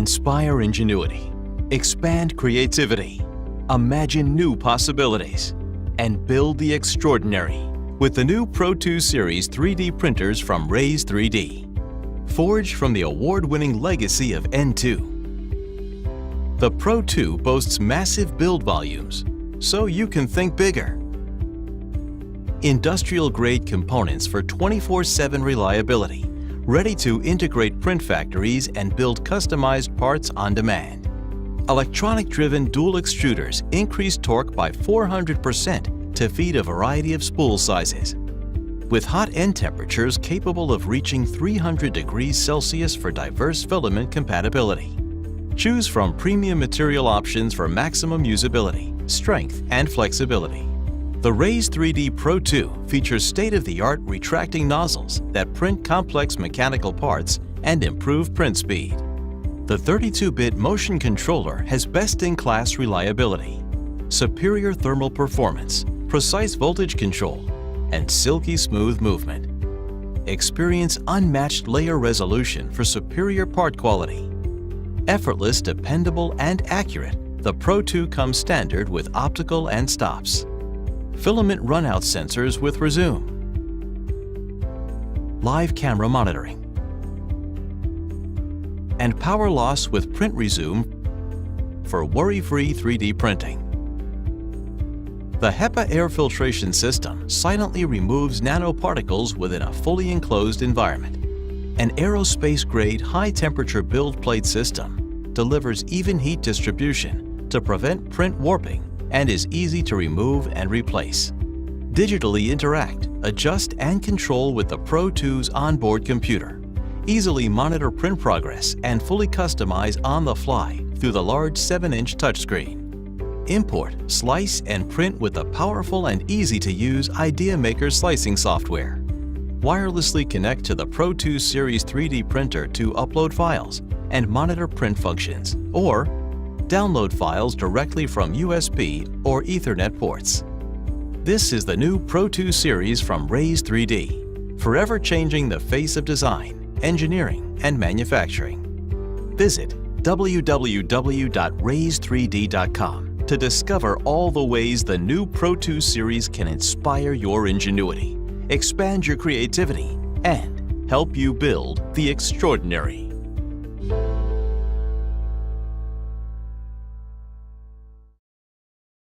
Inspire ingenuity, expand creativity, imagine new possibilities, and build the extraordinary with the new Pro2 Series 3D printers from Raise3D, forged from the award-winning legacy of N2. The Pro2 boasts massive build volumes, so you can think bigger. Industrial-grade components for 24/7 reliability, ready to integrate print factories and build customized parts on demand. Electronic-driven dual extruders increase torque by 400% to feed a variety of spool sizes. With hot end temperatures capable of reaching 300 degrees Celsius for diverse filament compatibility. Choose from premium material options for maximum usability, strength, and flexibility. The Raise3D Pro2 features state-of-the-art retracting nozzles that print complex mechanical parts and improve print speed. The 32-bit motion controller has best-in-class reliability, superior thermal performance, precise voltage control, and silky smooth movement. Experience unmatched layer resolution for superior part quality. Effortless, dependable, and accurate, the Pro2 comes standard with optical and stops. Filament runout sensors with resume. Live camera monitoring. And power loss with print resume for worry-free 3D printing. The HEPA air filtration system silently removes nanoparticles within a fully enclosed environment. An aerospace-grade high-temperature build plate system delivers even heat distribution to prevent print warping and is easy to remove and replace. Digitally interact, adjust, and control with the Pro2's onboard computer. Easily monitor print progress and fully customize on the fly through the large 7-inch touchscreen. Import, slice, and print with the powerful and easy-to-use IdeaMaker slicing software. Wirelessly connect to the Pro2 Series 3D printer to upload files and monitor print functions, or download files directly from USB or Ethernet ports. This is the new Pro2 Series from Raise3D, forever changing the face of design, engineering, and manufacturing. Visit www.raise3d.com to discover all the ways the new Pro2 Series can inspire your ingenuity, expand your creativity, and help you build the extraordinary.